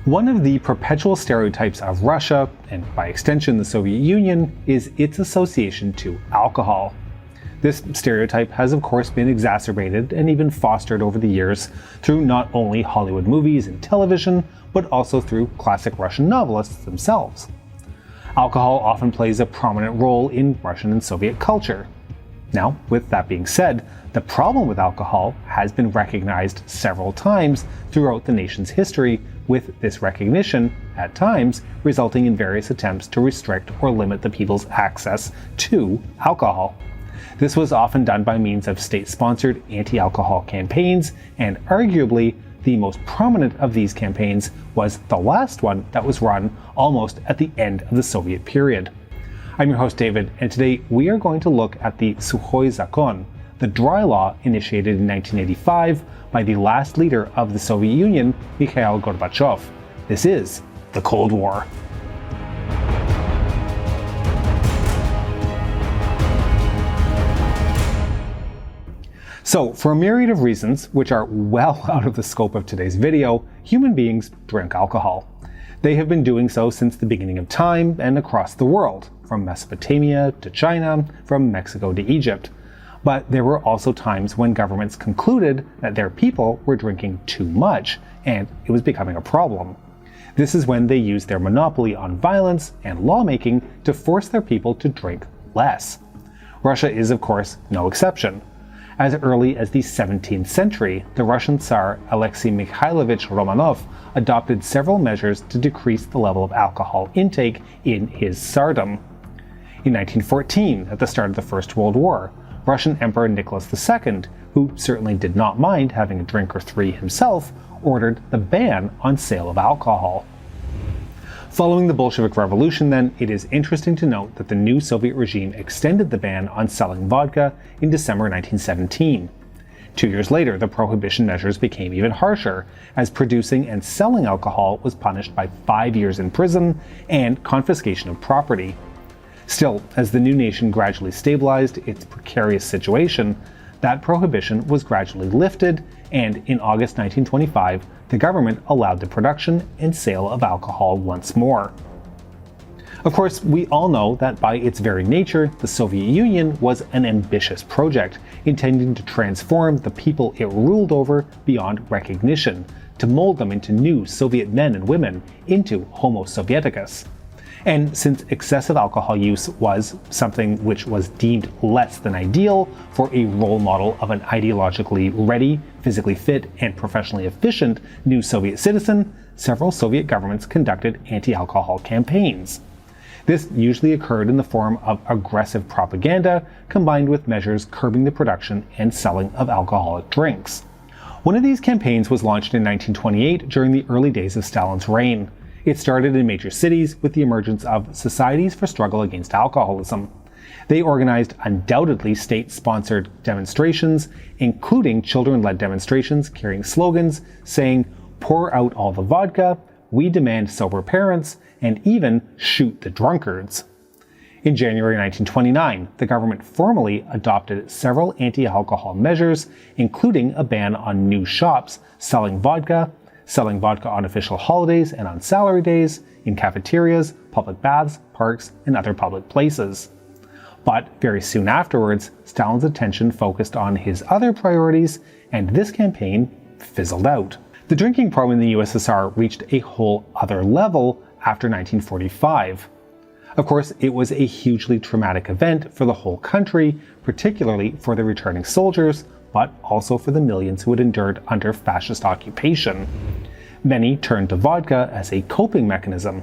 One of the perpetual stereotypes of Russia, and by extension the Soviet Union, is its association to alcohol. This stereotype has of course been exacerbated and even fostered over the years through not only Hollywood movies and television, but also through classic Russian novelists themselves. Alcohol often plays a prominent role in Russian and Soviet culture. Now, with that being said, the problem with alcohol has been recognized several times throughout the nation's history, with this recognition, at times, resulting in various attempts to restrict or limit the people's access to alcohol. This was often done by means of state-sponsored anti-alcohol campaigns, and arguably, the most prominent of these campaigns was the last one that was run almost at the end of the Soviet period. I'm your host David, and today we are going to look at the Sukhoy Zakon, the dry law initiated in 1985 by the last leader of the Soviet Union, Mikhail Gorbachev. This is the Cold War. So, for a myriad of reasons, which are well out of the scope of today's video, human beings drink alcohol. They have been doing so since the beginning of time and across the world, from Mesopotamia to China, from Mexico to Egypt. But there were also times when governments concluded that their people were drinking too much, and it was becoming a problem. This is when they used their monopoly on violence and lawmaking to force their people to drink less. Russia is, of course, no exception. As early as the 17th century, the Russian Tsar Alexei Mikhailovich Romanov adopted several measures to decrease the level of alcohol intake in his tsardom. In 1914, at the start of the First World War, Russian Emperor Nicholas II, who certainly did not mind having a drink or three himself, ordered the ban on sale of alcohol. Following the Bolshevik Revolution, then, it is interesting to note that the new Soviet regime extended the ban on selling vodka in December 1917. 2 years later, the prohibition measures became even harsher, as producing and selling alcohol was punished by 5 years in prison and confiscation of property. Still, as the new nation gradually stabilized its precarious situation, that prohibition was gradually lifted, and in August 1925, the government allowed the production and sale of alcohol once more. Of course, we all know that by its very nature, the Soviet Union was an ambitious project, intending to transform the people it ruled over beyond recognition, to mold them into new Soviet men and women, into Homo Sovieticus. And since excessive alcohol use was something which was deemed less than ideal for a role model of an ideologically ready, physically fit, and professionally efficient new Soviet citizen, several Soviet governments conducted anti-alcohol campaigns. This usually occurred in the form of aggressive propaganda combined with measures curbing the production and selling of alcoholic drinks. One of these campaigns was launched in 1928 during the early days of Stalin's reign. It started in major cities with the emergence of societies for struggle against alcoholism. They organized undoubtedly state-sponsored demonstrations, including children-led demonstrations carrying slogans saying, "Pour out all the vodka," "We demand sober parents," and even "Shoot the drunkards." In January 1929, the government formally adopted several anti-alcohol measures, including a ban on new shops selling vodka on official holidays and on salary days, in cafeterias, public baths, parks, and other public places. But very soon afterwards, Stalin's attention focused on his other priorities, and this campaign fizzled out. The drinking problem in the USSR reached a whole other level after 1945. Of course, it was a hugely traumatic event for the whole country, particularly for the returning soldiers, but also for the millions who had endured under fascist occupation. Many turned to vodka as a coping mechanism.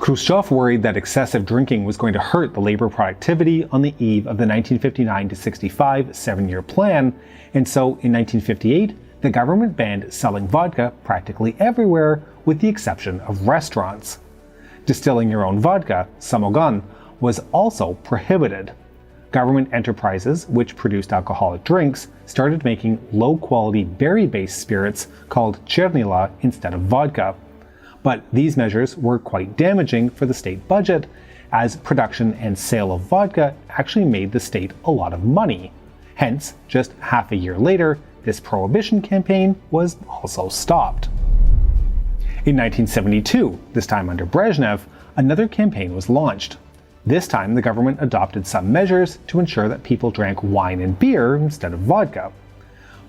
Khrushchev worried that excessive drinking was going to hurt the labor productivity on the eve of the 1959-65 7-year plan, and so in 1958, the government banned selling vodka practically everywhere with the exception of restaurants. Distilling your own vodka, samogan, was also prohibited. Government enterprises, which produced alcoholic drinks, started making low-quality berry-based spirits called chernila instead of vodka. But these measures were quite damaging for the state budget, as production and sale of vodka actually made the state a lot of money. Hence, just half a year later, this prohibition campaign was also stopped. In 1972, this time under Brezhnev, another campaign was launched. This time, the government adopted some measures to ensure that people drank wine and beer instead of vodka.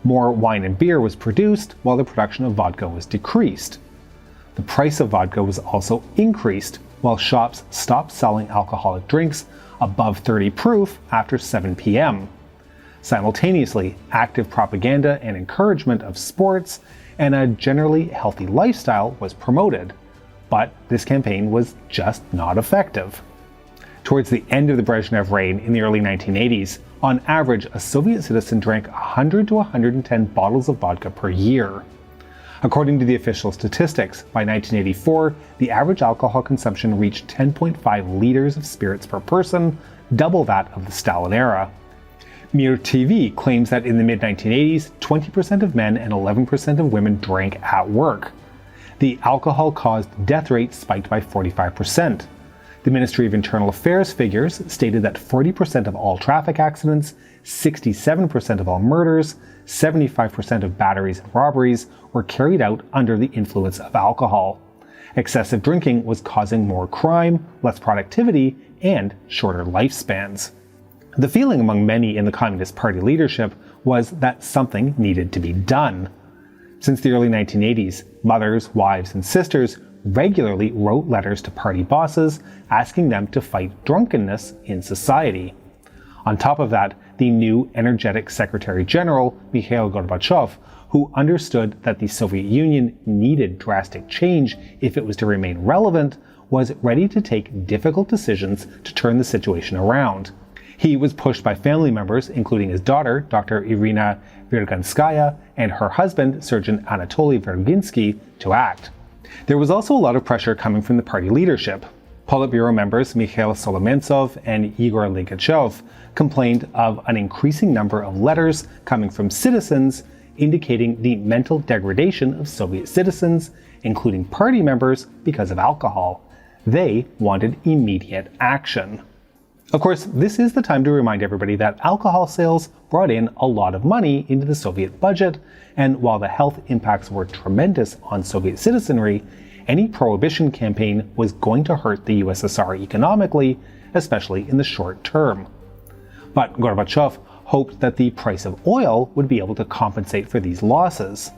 More wine and beer was produced, while the production of vodka was decreased. The price of vodka was also increased, while shops stopped selling alcoholic drinks above 30 proof after 7 p.m. Simultaneously, active propaganda and encouragement of sports and a generally healthy lifestyle was promoted. But this campaign was just not effective. Towards the end of the Brezhnev reign in the early 1980s, on average, a Soviet citizen drank 100 to 110 bottles of vodka per year. According to the official statistics, by 1984, the average alcohol consumption reached 10.5 liters of spirits per person, double that of the Stalin era. Mir TV claims that in the mid-1980s, 20% of men and 11% of women drank at work. The alcohol-caused death rate spiked by 45%. The Ministry of Internal Affairs figures stated that 40% of all traffic accidents, 67% of all murders, 75% of batteries and robberies were carried out under the influence of alcohol. Excessive drinking was causing more crime, less productivity, and shorter lifespans. The feeling among many in the Communist Party leadership was that something needed to be done. Since the early 1980s, mothers, wives, and sisters regularly wrote letters to party bosses asking them to fight drunkenness in society. On top of that, the new energetic Secretary General, Mikhail Gorbachev, who understood that the Soviet Union needed drastic change if it was to remain relevant, was ready to take difficult decisions to turn the situation around. He was pushed by family members, including his daughter, Dr. Irina Virganskaya, and her husband, Surgeon Anatoly Verginsky, to act. There was also a lot of pressure coming from the party leadership. Politburo members Mikhail Solomentsov and Igor Ligachev complained of an increasing number of letters coming from citizens indicating the mental degradation of Soviet citizens, including party members, because of alcohol. They wanted immediate action. Of course, this is the time to remind everybody that alcohol sales brought in a lot of money into the Soviet budget, and while the health impacts were tremendous on Soviet citizenry, any prohibition campaign was going to hurt the USSR economically, especially in the short term. But Gorbachev hoped that the price of oil would be able to compensate for these losses.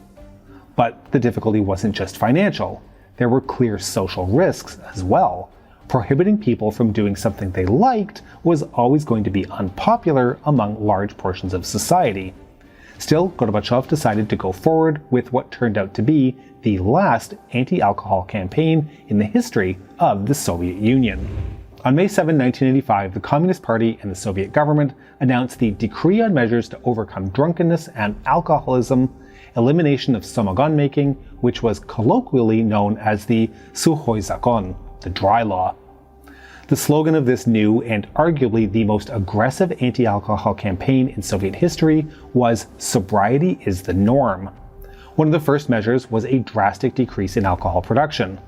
But the difficulty wasn't just financial. There were clear social risks as well. Prohibiting people from doing something they liked was always going to be unpopular among large portions of society. Still, Gorbachev decided to go forward with what turned out to be the last anti-alcohol campaign in the history of the Soviet Union. On May 7, 1985, the Communist Party and the Soviet government announced the Decree on Measures to Overcome Drunkenness and Alcoholism, elimination of samogon making, which was colloquially known as the Sukhoy Zakon, the dry law. The slogan of this new and arguably the most aggressive anti-alcohol campaign in Soviet history was "Sobriety is the norm." One of the first measures was a drastic decrease in alcohol production.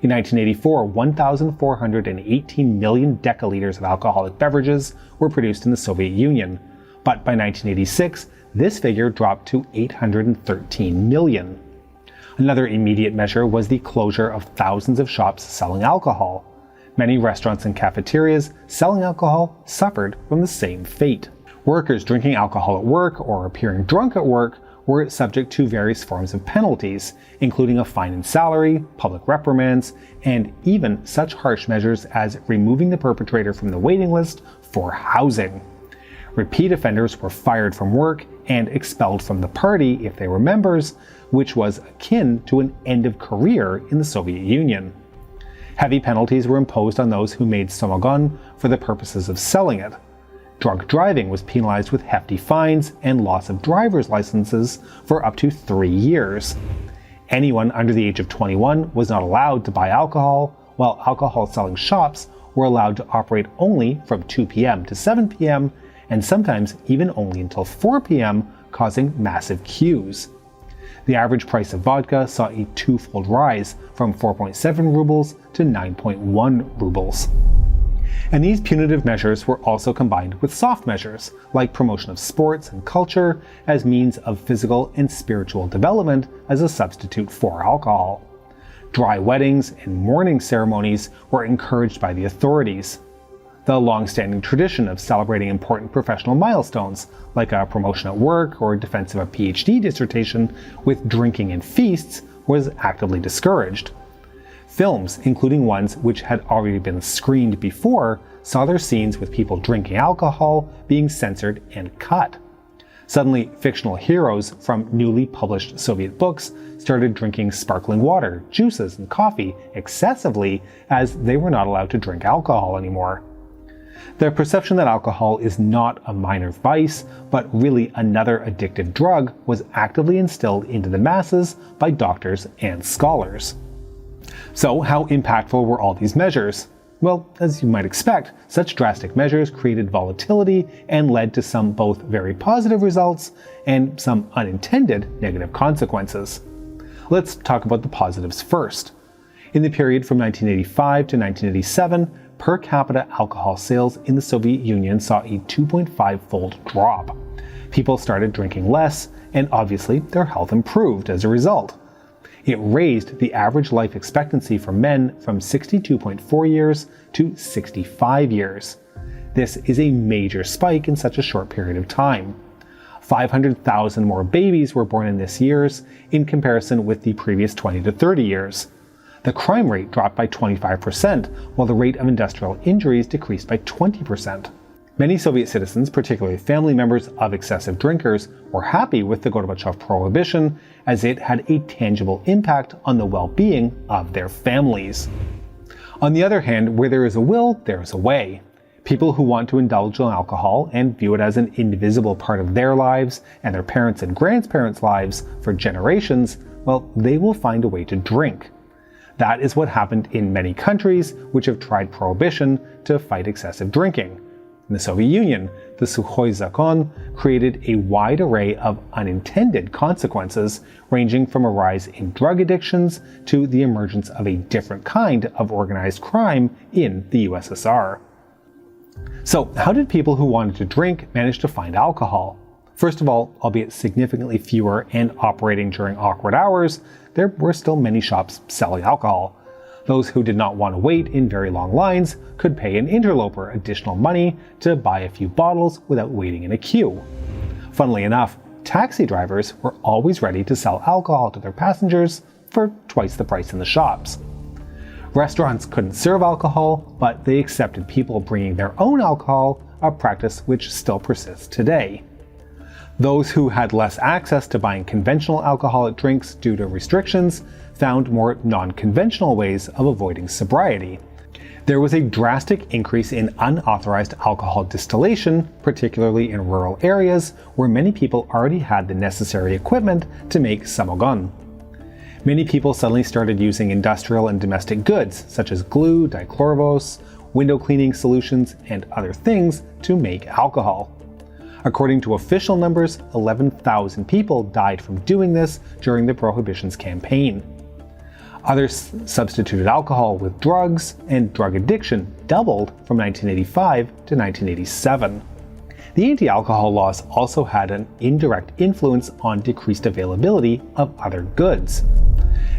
In 1984, 1,418 million decaliters of alcoholic beverages were produced in the Soviet Union, but by 1986, this figure dropped to 813 million. Another immediate measure was the closure of thousands of shops selling alcohol. Many restaurants and cafeterias selling alcohol suffered from the same fate. Workers drinking alcohol at work or appearing drunk at work were subject to various forms of penalties, including a fine and salary, public reprimands, and even such harsh measures as removing the perpetrator from the waiting list for housing. Repeat offenders were fired from work and expelled from the party if they were members, which was akin to an end of career in the Soviet Union. Heavy penalties were imposed on those who made samogon for the purposes of selling it. Drunk driving was penalized with hefty fines and loss of driver's licenses for up to 3 years. Anyone under the age of 21 was not allowed to buy alcohol, while alcohol-selling shops were allowed to operate only from 2 p.m. to 7 p.m., and sometimes even only until 4 p.m., causing massive queues. The average price of vodka saw a twofold rise from 4.7 rubles to 9.1 rubles. And these punitive measures were also combined with soft measures, like promotion of sports and culture as means of physical and spiritual development as a substitute for alcohol. Dry weddings and mourning ceremonies were encouraged by the authorities. The long-standing tradition of celebrating important professional milestones, like a promotion at work or defense of a PhD dissertation, with drinking and feasts, was actively discouraged. Films, including ones which had already been screened before, saw their scenes with people drinking alcohol being censored and cut. Suddenly, fictional heroes from newly published Soviet books started drinking sparkling water, juices, and coffee excessively, as they were not allowed to drink alcohol anymore. The perception that alcohol is not a minor vice, but really another addictive drug, was actively instilled into the masses by doctors and scholars. So, how impactful were all these measures? Well, as you might expect, such drastic measures created volatility and led to some both very positive results and some unintended negative consequences. Let's talk about the positives first. In the period from 1985 to 1987, per capita alcohol sales in the Soviet Union saw a 2.5-fold drop. People started drinking less, and obviously their health improved as a result. It raised the average life expectancy for men from 62.4 years to 65 years. This is a major spike in such a short period of time. 500,000 more babies were born in this years in comparison with the previous 20 to 30 years. The crime rate dropped by 25%, while the rate of industrial injuries decreased by 20%. Many Soviet citizens, particularly family members of excessive drinkers, were happy with the Gorbachev prohibition, as it had a tangible impact on the well-being of their families. On the other hand, where there is a will, there is a way. People who want to indulge in alcohol and view it as an indivisible part of their lives and their parents' and grandparents' lives for generations, well, they will find a way to drink. That is what happened in many countries which have tried prohibition to fight excessive drinking. In the Soviet Union, the Sukhoy Zakon created a wide array of unintended consequences, ranging from a rise in drug addictions to the emergence of a different kind of organized crime in the USSR. So, how did people who wanted to drink manage to find alcohol? First of all, albeit significantly fewer and operating during awkward hours, there were still many shops selling alcohol. Those who did not want to wait in very long lines could pay an interloper additional money to buy a few bottles without waiting in a queue. Funnily enough, taxi drivers were always ready to sell alcohol to their passengers for twice the price in the shops. Restaurants couldn't serve alcohol, but they accepted people bringing their own alcohol, a practice which still persists today. Those who had less access to buying conventional alcoholic drinks due to restrictions found more non-conventional ways of avoiding sobriety. There was a drastic increase in unauthorized alcohol distillation, particularly in rural areas where many people already had the necessary equipment to make samogon. Many people suddenly started using industrial and domestic goods, such as glue, dichlorovos, window cleaning solutions, and other things to make alcohol. According to official numbers, 11,000 people died from doing this during the Prohibition's campaign. Others substituted alcohol with drugs, and drug addiction doubled from 1985 to 1987. The anti-alcohol laws also had an indirect influence on decreased availability of other goods.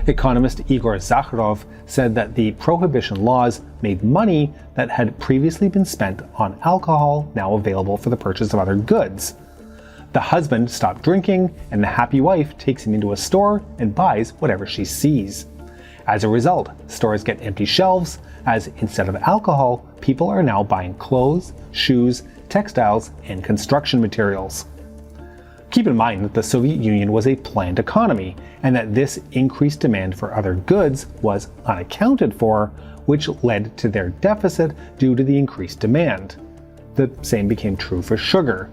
Economist Igor Zakharov said that the prohibition laws made money that had previously been spent on alcohol now available for the purchase of other goods. The husband stopped drinking, and the happy wife takes him into a store and buys whatever she sees. As a result, stores get empty shelves, as instead of alcohol, people are now buying clothes, shoes, textiles, and construction materials. Keep in mind that the Soviet Union was a planned economy, and that this increased demand for other goods was unaccounted for, which led to their deficit due to the increased demand. The same became true for sugar.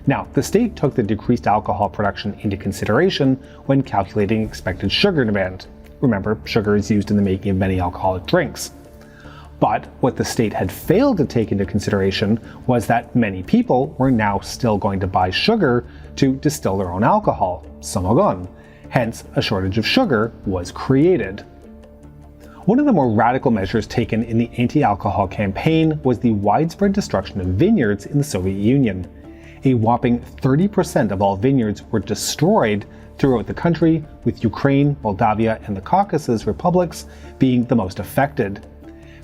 Now, the state took the decreased alcohol production into consideration when calculating expected sugar demand. Remember, sugar is used in the making of many alcoholic drinks. But what the state had failed to take into consideration was that many people were now still going to buy sugar to distill their own alcohol, samogon. Hence, a shortage of sugar was created. One of the more radical measures taken in the anti-alcohol campaign was the widespread destruction of vineyards in the Soviet Union. A whopping 30% of all vineyards were destroyed throughout the country, with Ukraine, Moldavia, and the Caucasus republics being the most affected.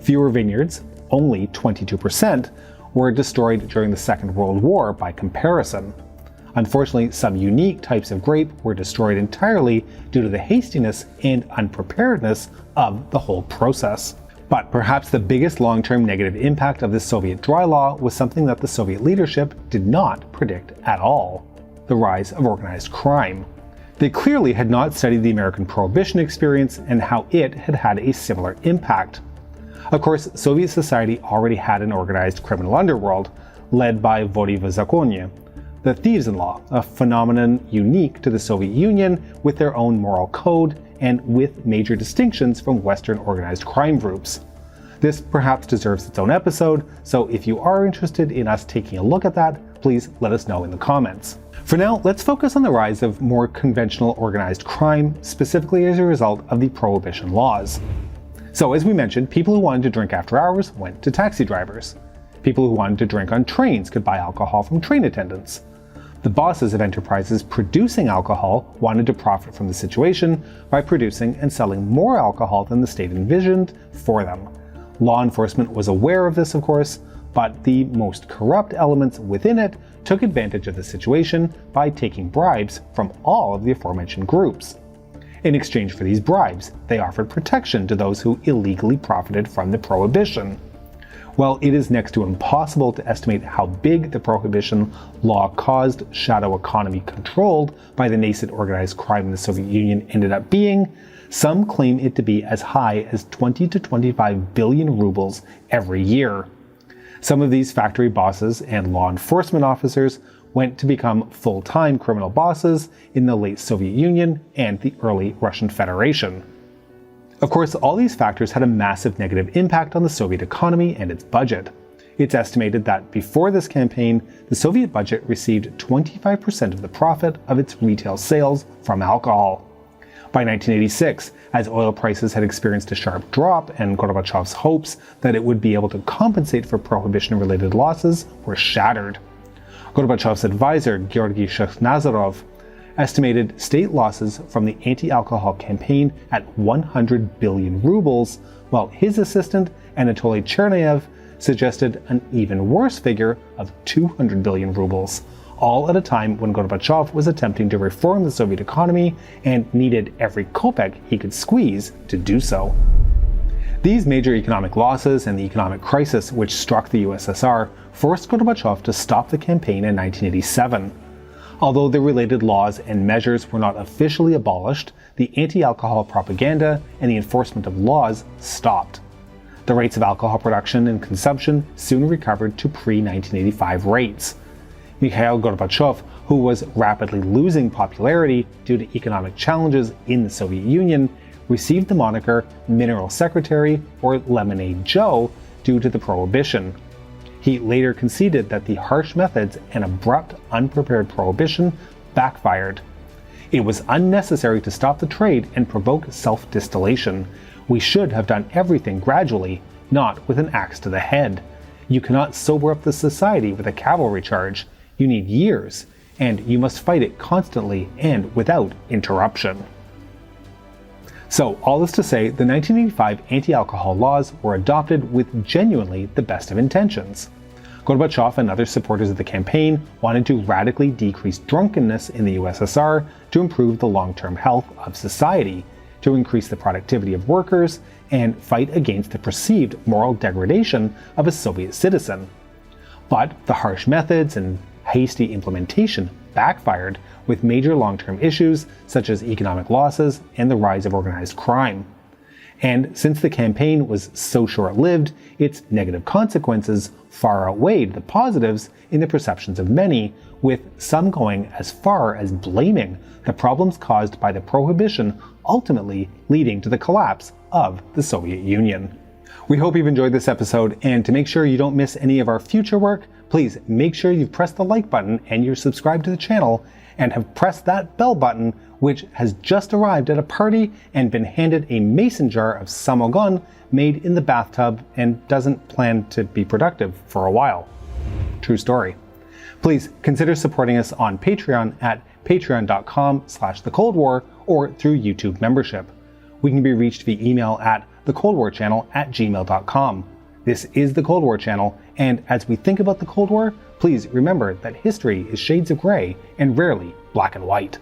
Fewer vineyards, only 22%, were destroyed during the Second World War by comparison. Unfortunately, some unique types of grape were destroyed entirely due to the hastiness and unpreparedness of the whole process. But perhaps the biggest long-term negative impact of the Soviet dry law was something that the Soviet leadership did not predict at all: the rise of organized crime. They clearly had not studied the American Prohibition experience and how it had had a similar impact. Of course, Soviet society already had an organized criminal underworld, led by Sukhoy Zakon, the thieves-in-law, a phenomenon unique to the Soviet Union with their own moral code and with major distinctions from Western organized crime groups. This perhaps deserves its own episode, so if you are interested in us taking a look at that, please let us know in the comments. For now, let's focus on the rise of more conventional organized crime, specifically as a result of the Prohibition laws. So as we mentioned, people who wanted to drink after hours went to taxi drivers. People who wanted to drink on trains could buy alcohol from train attendants. The bosses of enterprises producing alcohol wanted to profit from the situation by producing and selling more alcohol than the state envisioned for them. Law enforcement was aware of this, of course, but the most corrupt elements within it took advantage of the situation by taking bribes from all of the aforementioned groups. In exchange for these bribes, they offered protection to those who illegally profited from the Prohibition. While it is next to impossible to estimate how big the Prohibition law caused shadow economy controlled by the nascent organized crime in the Soviet Union ended up being, some claim it to be as high as 20 to 25 billion rubles every year. Some of these factory bosses and law enforcement officers went to become full-time criminal bosses in the late Soviet Union and the early Russian Federation. Of course, all these factors had a massive negative impact on the Soviet economy and its budget. It's estimated that before this campaign, the Soviet budget received 25% of the profit of its retail sales from alcohol. By 1986, as oil prices had experienced a sharp drop and Gorbachev's hopes that it would be able to compensate for prohibition-related losses were shattered. Gorbachev's advisor, Georgy Shekhnazarov, estimated state losses from the anti-alcohol campaign at 100 billion rubles, while his assistant, Anatoly Chernayev, suggested an even worse figure of 200 billion rubles, all at a time when Gorbachev was attempting to reform the Soviet economy and needed every kopeck he could squeeze to do so. These major economic losses and the economic crisis which struck the USSR forced Gorbachev to stop the campaign in 1987. Although the related laws and measures were not officially abolished, the anti-alcohol propaganda and the enforcement of laws stopped. The rates of alcohol production and consumption soon recovered to pre-1985 rates. Mikhail Gorbachev, who was rapidly losing popularity due to economic challenges in the Soviet Union, received the moniker Mineral Secretary or Lemonade Joe due to the Prohibition. He later conceded that the harsh methods and abrupt, unprepared prohibition backfired. It was unnecessary to stop the trade and provoke self-distillation. We should have done everything gradually, not with an axe to the head. You cannot sober up the society with a cavalry charge. You need years, and you must fight it constantly and without interruption. So, all this to say, the 1985 anti-alcohol laws were adopted with genuinely the best of intentions. Gorbachev and other supporters of the campaign wanted to radically decrease drunkenness in the USSR to improve the long-term health of society, to increase the productivity of workers, and fight against the perceived moral degradation of a Soviet citizen. But the harsh methods and hasty implementation backfired, with major long-term issues such as economic losses and the rise of organized crime. And since the campaign was so short-lived, its negative consequences far outweighed the positives in the perceptions of many, with some going as far as blaming the problems caused by the Prohibition ultimately leading to the collapse of the Soviet Union. We hope you've enjoyed this episode, and to make sure you don't miss any of our future work, please make sure you've pressed the like button and you're subscribed to the channel and have pressed that bell button, which has just arrived at a party and been handed a mason jar of samogon made in the bathtub and doesn't plan to be productive for a while. True story. Please consider supporting us on Patreon at patreon.com/thecoldwar or through YouTube membership. We can be reached via email at thecoldwarchannel@gmail.com. This is the Cold War Channel, and as we think about the Cold War, please remember that history is shades of gray and rarely black and white.